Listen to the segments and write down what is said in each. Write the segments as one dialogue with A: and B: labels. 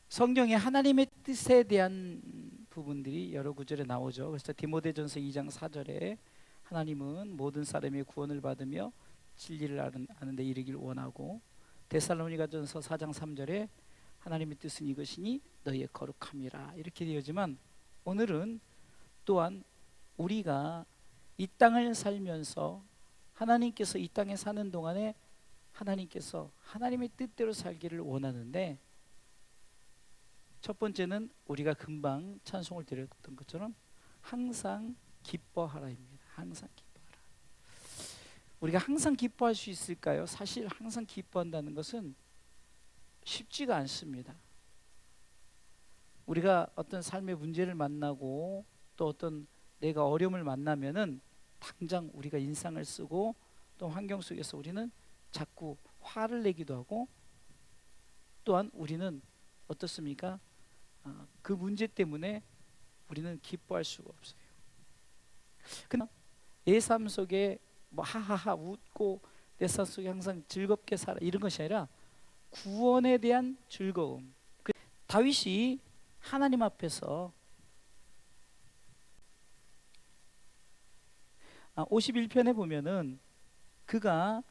A: 성경에 하나님의 뜻에 대한 부분들이 여러 구절에 나오죠. 그래서 디모데전서 2장 4절에 하나님은 모든 사람의 구원을 받으며 진리를 아는 데 이르길 원하고, 데살로니가전서 4장 3절에 하나님의 뜻은 이것이니 너희의 거룩함이라 이렇게 되어지만, 오늘은 또한 우리가 이 땅을 살면서 하나님께서 이 땅에 사는 동안에 하나님께서 하나님의 뜻대로 살기를 원하는데, 첫 번째는 우리가 금방 찬송을 드렸던 것처럼 항상 기뻐하라입니다. 항상 기뻐하라. 우리가 항상 기뻐할 수 있을까요? 사실 항상 기뻐한다는 것은 쉽지가 않습니다. 우리가 어떤 삶의 문제를 만나고 또 어떤 내가 어려움을 만나면은 당장 우리가 인상을 쓰고 또 환경 속에서 우리는 자꾸 화를 내기도 하고, 또한 우리는 어떻습니까? 그 문제 때문에 우리는 기뻐할 수가 없어요. 그러나 내 삶 속에 뭐 하하하 웃고 내 삶 속에 항상 즐겁게 살아 이런 것이 아니라 구원에 대한 즐거움. 다윗이 하나님 앞에서 51편에 보면은 그가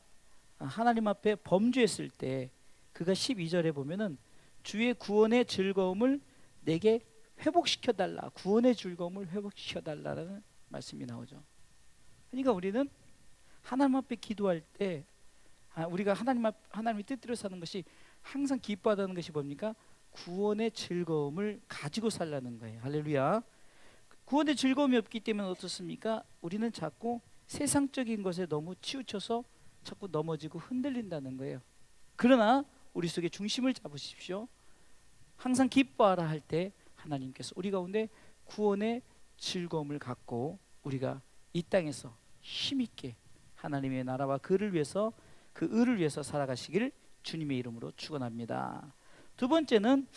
A: 하나님 앞에 범죄했을 때 그가 12절에 보면은 주의 구원의 즐거움을 내게 회복시켜 달라, 구원의 즐거움을 회복시켜 달라라는 말씀이 나오죠. 그러니까 우리는 하나님 앞에 기도할 때 우리가 하나님의 뜻대로 사는 것이 항상 기뻐하다는 것이 뭡니까? 구원의 즐거움을 가지고 살라는 거예요. 할렐루야. 구원의 즐거움이 없기 때문에 어떻습니까? 우리는 자꾸 세상적인 것에 너무 치우쳐서 자꾸 넘어지고 흔들린다는 거예요. 그러나 우리 속에 중심을 잡으십시오. 항상 기뻐하라 할 때 하나님께서 우리 가운데 구원의 즐거움을 갖고 우리가 이 땅에서 힘있게 하나님의 나라와 그를 위해서, 그 의를 위해서 살아가시기를 주님의 이름으로 축원합니다. 두 번째는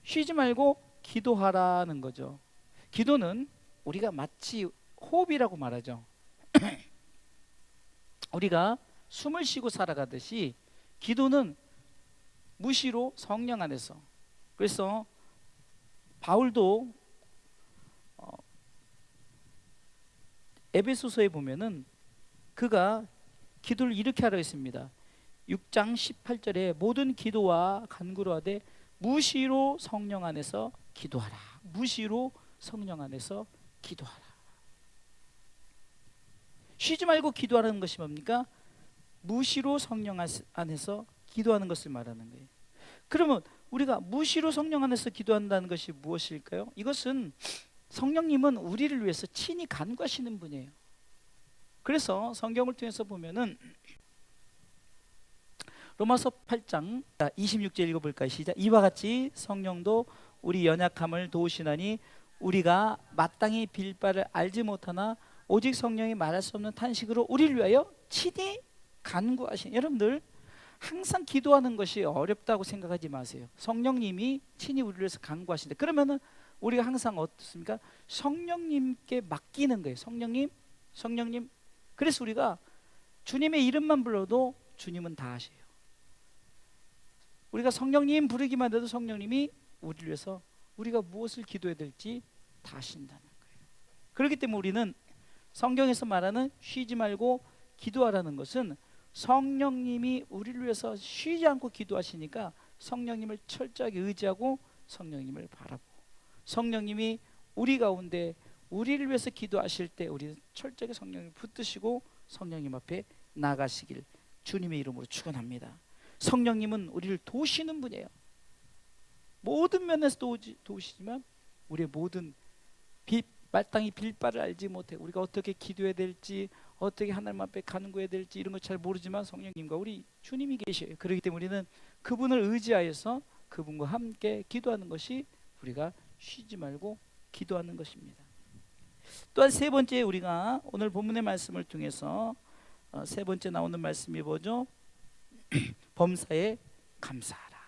A: 쉬지 말고 기도하라는 거죠. 기도는 우리가 마치 호흡이라고 말하죠. 우리가 숨을 쉬고 살아가듯이 기도는 무시로 성령 안에서, 그래서 바울도 에베소서에 보면은 그가 기도를 이렇게 하라고 했습니다. 6장 18절에 모든 기도와 간구로 하되 무시로 성령 안에서 기도하라. 무시로 성령 안에서 기도하라. 쉬지 말고 기도하라는 것이 뭡니까? 무시로 성령 안에서 기도하는 것을 말하는 거예요. 그러면 우리가 무시로 성령 안에서 기도한다는 것이 무엇일까요? 이것은 성령님은 우리를 위해서 친히 간구하시는 분이에요. 그래서 성경을 통해서 보면은 로마서 8장 26절 읽어볼까요? 시작. 이와 같이 성령도 우리 연약함을 도우시나니 우리가 마땅히 빌 바를 알지 못하나 오직 성령이 말할 수 없는 탄식으로 우리를 위하여 친히 간구하신. 여러분들 항상 기도하는 것이 어렵다고 생각하지 마세요. 성령님이 친히 우리를 위해서 간구하신다. 그러면은 우리가 항상 어떻습니까? 성령님께 맡기는 거예요. 성령님. 그래서 우리가 주님의 이름만 불러도 주님은 다 하세요. 우리가 성령님 부르기만 해도 성령님이 우리를 위해서 우리가 무엇을 기도해야 될지 다 하신다는 거예요. 그렇기 때문에 우리는 성경에서 말하는 쉬지 말고 기도하라는 것은 성령님이 우리를 위해서 쉬지 않고 기도하시니까 성령님을 철저하게 의지하고 성령님을 바라보고, 성령님이 우리 가운데 우리를 위해서 기도하실 때 우리는 철저하게 성령님을 붙드시고 성령님 앞에 나가시길 주님의 이름으로 축원합니다. 성령님은 우리를 도우시는 분이에요. 모든 면에서 도우시지만 우리의 모든 마땅히 빌 바를 알지 못해 우리가 어떻게 기도해야 될지, 어떻게 하나님 앞에 간구해야 될지 이런 거 잘 모르지만 성령님과 우리 주님이 계셔요. 그렇기 때문에 우리는 그분을 의지하여서 그분과 함께 기도하는 것이 우리가 쉬지 말고 기도하는 것입니다. 또한 세 번째, 우리가 오늘 본문의 말씀을 통해서 세 번째 나오는 말씀이 뭐죠? 범사에 감사하라.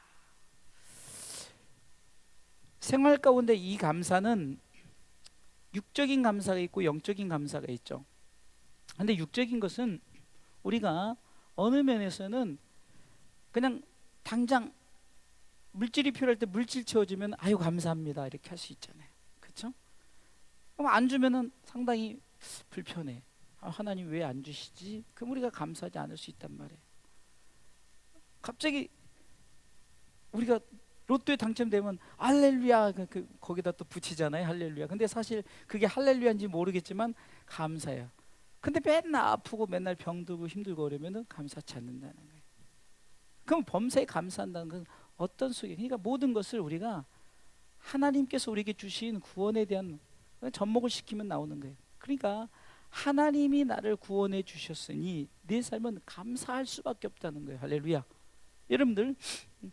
A: 생활 가운데 이 감사는 육적인 감사가 있고 영적인 감사가 있죠. 근데 육적인 것은 우리가 어느 면에서는 그냥 당장 물질이 필요할 때 물질 채워주면 아유 감사합니다 이렇게 할 수 있잖아요. 그렇죠? 그럼 안 주면은 상당히 불편해. 아, 하나님 왜 안 주시지? 그럼 우리가 감사하지 않을 수 있단 말이에요. 갑자기 우리가 로또에 당첨되면 할렐루야 거기다 또 붙이잖아요. 할렐루야. 근데 사실 그게 할렐루야인지 모르겠지만 감사해요. 근데 맨날 아프고 맨날 병들고 힘들고 그러면은 감사치 않는다는 거예요. 그럼 범사에 감사한다는 건 어떤 속에, 그러니까 모든 것을 우리가 하나님께서 우리에게 주신 구원에 대한 접목을 시키면 나오는 거예요. 그러니까 하나님이 나를 구원해 주셨으니 내 삶은 감사할 수밖에 없다는 거예요. 할렐루야. 여러분들,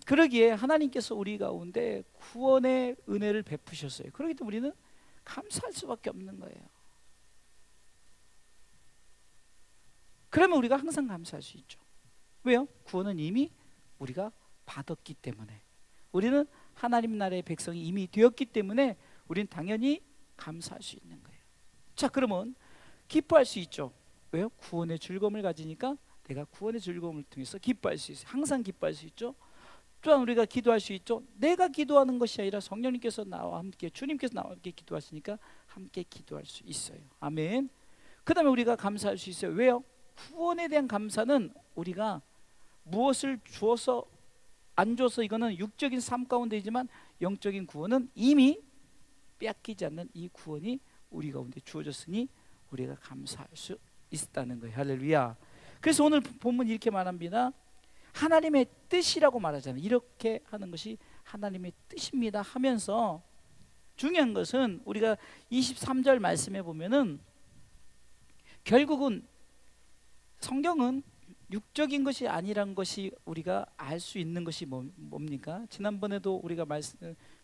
A: 그러기에 하나님께서 우리 가운데 구원의 은혜를 베푸셨어요. 그렇기 때문에 우리는 감사할 수밖에 없는 거예요. 그러면 우리가 항상 감사할 수 있죠. 왜요? 구원은 이미 우리가 받았기 때문에, 우리는 하나님 나라의 백성이 이미 되었기 때문에 우리는 당연히 감사할 수 있는 거예요. 자, 그러면 기뻐할 수 있죠. 왜요? 구원의 즐거움을 가지니까 내가 구원의 즐거움을 통해서 기뻐할 수 있어요. 항상 기뻐할 수 있죠. 또한 우리가 기도할 수 있죠. 내가 기도하는 것이 아니라 성령님께서 나와 함께, 주님께서 나와 함께 기도하시니까 함께 기도할 수 있어요. 아멘. 그 다음에 우리가 감사할 수 있어요. 왜요? 구원에 대한 감사는 우리가 무엇을 주어서 안 줘서, 이거는 육적인 삶 가운데이지만 영적인 구원은 이미 빼앗기지 않는 이 구원이 우리 가운데 주어졌으니 우리가 감사할 수 있다는 거예요. 할렐루야. 그래서 오늘 본문 이렇게 말합니다. 하나님의 뜻이라고 말하잖아요. 이렇게 하는 것이 하나님의 뜻입니다 하면서, 중요한 것은 우리가 23절 말씀에 보면은 결국은 성경은 육적인 것이 아니란 것이 우리가 알 수 있는 것이 뭡니까? 지난번에도 우리가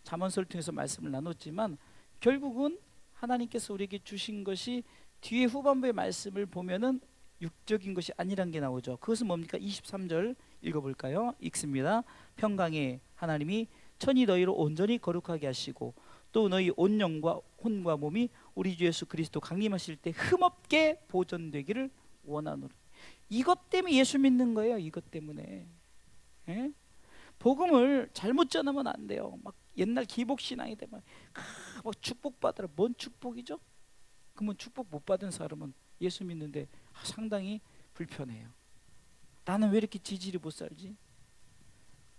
A: 잠언서를 통해서 말씀을 나눴지만 결국은 하나님께서 우리에게 주신 것이 뒤에 후반부의 말씀을 보면은 육적인 것이 아니란 게 나오죠. 그것은 뭡니까? 23절 읽어볼까요? 읽습니다. 평강에 하나님이 천이 너희를 온전히 거룩하게 하시고 또 너희 온 영과 혼과 몸이 우리 주 예수 그리스도 강림하실 때 흠없게 보존되기를 원하노라. 이것 때문에 예수 믿는 거예요. 이것 때문에. 예? 복음을 잘못 전하면 안 돼요. 막 옛날 기복신앙이 되면 막 축복받으라. 뭔 축복이죠? 그러면 축복 못 받은 사람은 예수 믿는데 상당히 불편해요. 나는 왜 이렇게 지질이 못 살지?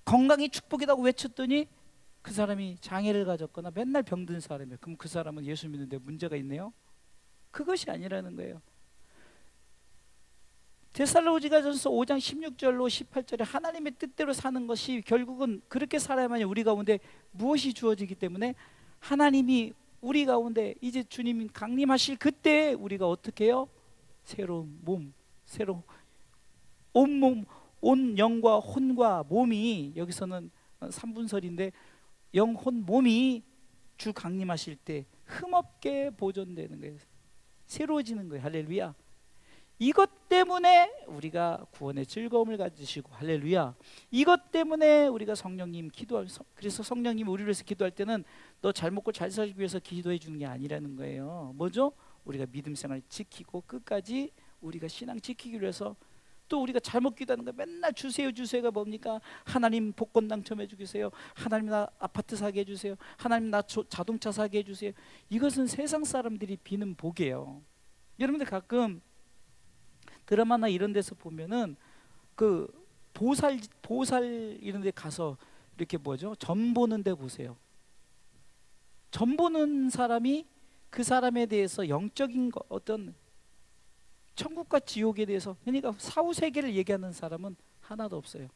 A: 건강이 축복이라고 외쳤더니 그 사람이 장애를 가졌거나 맨날 병든 사람이에요. 그럼 그 사람은 예수 믿는데 문제가 있네요? 그것이 아니라는 거예요. 데살로니가전서 5장 16절로 18절에 하나님의 뜻대로 사는 것이 결국은 그렇게 살아야만 우리 가운데 무엇이 주어지기 때문에, 하나님이 우리 가운데 이제 주님 강림하실 그때 우리가 어떻게 해요? 새로운 몸, 새로운 온몸, 온 영과 혼과 몸이, 여기서는 3분설인데 영, 혼, 몸이 주 강림하실 때 흠없게 보존되는 거예요. 새로워지는 거예요. 할렐루야. 이것 때문에 우리가 구원의 즐거움을 가지시고, 할렐루야. 이것 때문에 우리가 성령님 그래서 성령님 우리를 위해서 기도할 때는 너 잘 먹고 잘 살기 위해서 기도해 주는 게 아니라는 거예요. 뭐죠? 우리가 믿음 생활 지키고 끝까지 우리가 신앙 지키기 위해서, 또 우리가 잘못 기도하는 거 맨날 주세요 주세요가 뭡니까? 하나님 복권 당첨해 주세요. 하나님 나 아파트 사게 해주세요. 하나님 나 자동차 사게 해주세요. 이것은 세상 사람들이 비는 복이에요. 여러분들 가끔 드라마나 이런 데서 보면은 그 보살 이런 데 가서 이렇게 뭐죠? 점 보는 데 보세요. 점 보는 사람이 그 사람에 대해서 영적인 어떤 천국과 지옥에 대해서, 그러니까 사후 세계를 얘기하는 사람은 하나도 없어요.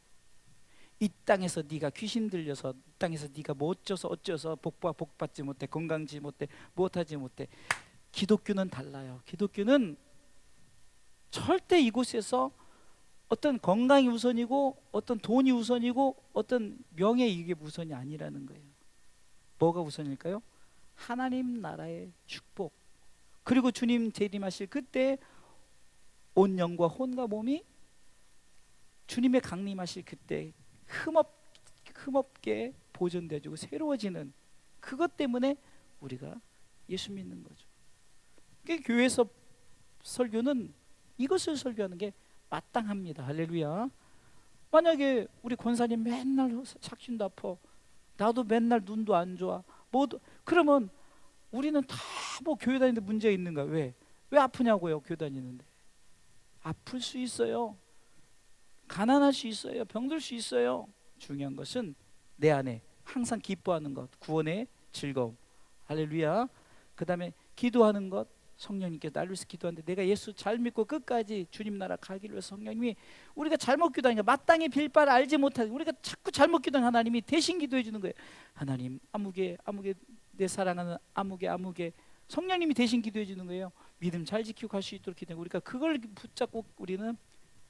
A: 이 땅에서 네가 귀신 들려서, 이 땅에서 네가 뭐 어쩌서 복 받지 못해, 건강지 못해, 무엇하지 못해. 기독교는 달라요. 기독교는 절대 이곳에서 어떤 건강이 우선이고 어떤 돈이 우선이고 어떤 명예 이게 우선이 아니라는 거예요. 뭐가 우선일까요? 하나님 나라의 축복, 그리고 주님 재림하실 그때 온 영과 혼과 몸이 주님의 강림하실 그때 흠없게 보존되어지고 새로워지는 그것 때문에 우리가 예수 믿는 거죠. 그러니까 교회에서 설교는 이것을 설교하는 게 마땅합니다. 할렐루야. 만약에 우리 권사님 맨날 삭신도 아파, 나도 맨날 눈도 안 좋아, 그러면 우리는 다 뭐 교회 다니는데 문제가 있는가? 왜 아프냐고요? 교회 다니는데. 아플 수 있어요. 가난할 수 있어요. 병들 수 있어요. 중요한 것은 내 안에 항상 기뻐하는 것, 구원의 즐거움. 할렐루야. 그 다음에 기도하는 것, 성령님께서 나를 위해서 기도하는데 내가 예수 잘 믿고 끝까지 주님 나라 가기를 위해서 성령님이, 우리가 잘못 기도하니까 마땅히 빌 바를 알지 못하는, 우리가 자꾸 잘못 기도하는 하나님이 대신 기도해 주는 거예요. 하나님 아무개 내 사랑하는 아무개 성령님이 대신 기도해 주는 거예요. 믿음 잘 지키고 갈 수 있도록 기도해. 우리가 그걸 붙잡고 우리는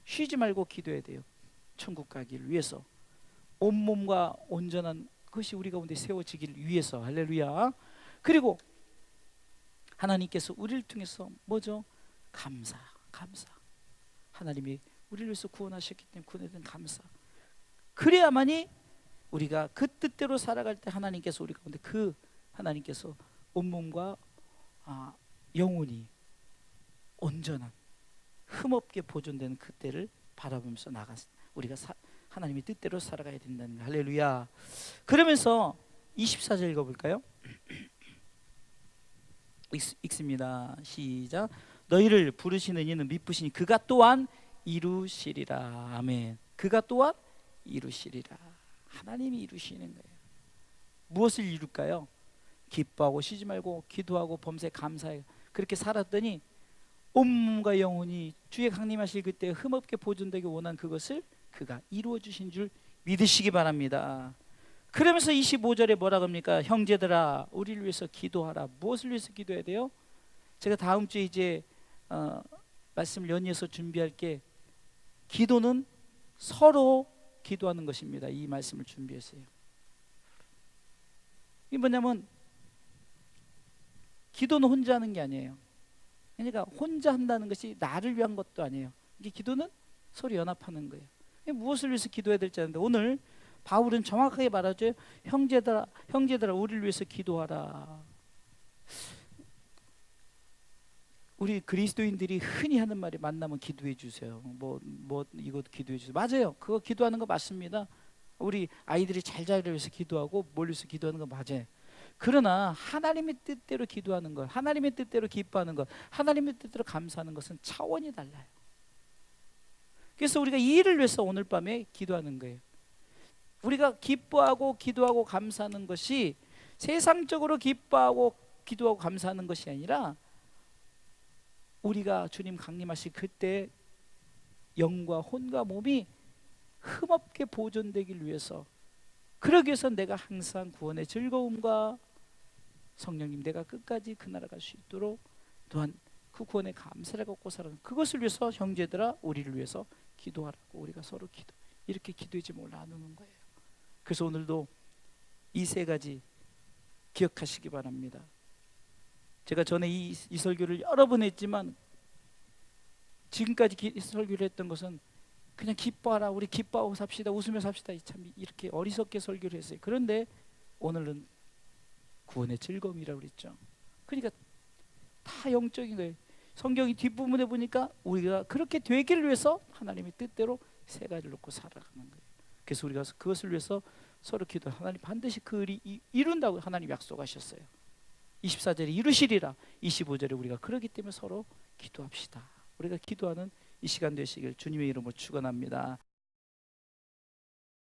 A: 쉬지 말고 기도해야 돼요. 천국 가기를 위해서, 온몸과 온전한 것이 우리 가운데 세워지기를 위해서. 할렐루야. 그리고 하나님께서 우리를 통해서 뭐죠? 감사. 하나님이 우리를 위해서 구원하셨기 때문에 구원에 대한 감사. 그래야만이 우리가 그 뜻대로 살아갈 때 하나님께서 우리 가운데 하나님께서 온몸과 영혼이 온전한 흠없게 보존되는 그때를 바라보면서 우리가 하나님의 뜻대로 살아가야 된다는 거. 할렐루야. 그러면서 24절 읽어볼까요? 읽습니다. 시작. 너희를 부르시는 이는 미쁘시니 그가 또한 이루시리라. 아멘. 그가 또한 이루시리라. 하나님이 이루시는 거예요. 무엇을 이룰까요? 기뻐하고 쉬지 말고 기도하고 범사에 감사해. 그렇게 살았더니 온몸과 영혼이 주의 강림하실 그때 흠없게 보존되기 원한 그것을 그가 이루어 주신 줄 믿으시기 바랍니다. 그러면서 25절에 뭐라고 합니까? 형제들아 우리를 위해서 기도하라. 무엇을 위해서 기도해야 돼요? 제가 다음 주에 이제 말씀을 연이어서 준비할 게, 기도는 서로 기도하는 것입니다. 이 말씀을 준비했어요. 이게 뭐냐면 기도는 혼자 하는 게 아니에요. 그러니까 혼자 한다는 것이 나를 위한 것도 아니에요. 이게 기도는 서로 연합하는 거예요. 무엇을 위해서 기도해야 될지 아는데, 오늘 바울은 정확하게 말하죠. 형제들아 우리를 위해서 기도하라. 우리 그리스도인들이 흔히 하는 말이, 만나면 기도해 주세요. 이거 기도해 주세요. 맞아요. 그거 기도하는 거 맞습니다. 우리 아이들이 잘 자라기 위해서 기도하고 몰려서 기도하는 거 맞아요. 그러나 하나님의 뜻대로 기도하는 것, 하나님의 뜻대로 기뻐하는 것, 하나님의 뜻대로 감사하는 것은 차원이 달라요. 그래서 우리가 이 일을 위해서 오늘 밤에 기도하는 거예요. 우리가 기뻐하고 기도하고 감사하는 것이 세상적으로 기뻐하고 기도하고 감사하는 것이 아니라, 우리가 주님 강림하실 그때 영과 혼과 몸이 흠없게 보존되길 위해서, 그러기 위해서 내가 항상 구원의 즐거움과 성령님 내가 끝까지 그 나라 갈 수 있도록, 또한 그 구원의 감사를 갖고 살아가는, 그것을 위해서 형제들아 우리를 위해서 기도하라고, 우리가 서로 이렇게 기도의 제목을 나누는 거예요. 그래서 오늘도 이 세 가지 기억하시기 바랍니다. 제가 전에 이 설교를 여러 번 했지만, 지금까지 설교를 했던 것은 그냥 기뻐하라, 우리 기뻐하고 삽시다, 웃으며 삽시다, 참 이렇게 어리석게 설교를 했어요. 그런데 오늘은 구원의 즐거움이라고 그랬죠. 그러니까 다 영적인 거예요. 성경이 뒷부분에 보니까 우리가 그렇게 되기를 위해서 하나님의 뜻대로 세 가지를 놓고 살아가는 거예요. 그래서 우리가 그것을 위해서 서로 기도해. 하나님 반드시 그 일이 이룬다고 하나님 약속하셨어요. 24절에 이루시리라. 25절에 우리가 그러기 때문에 서로 기도합시다. 우리가 기도하는 이 시간 되시길 주님의 이름으로 축원합니다.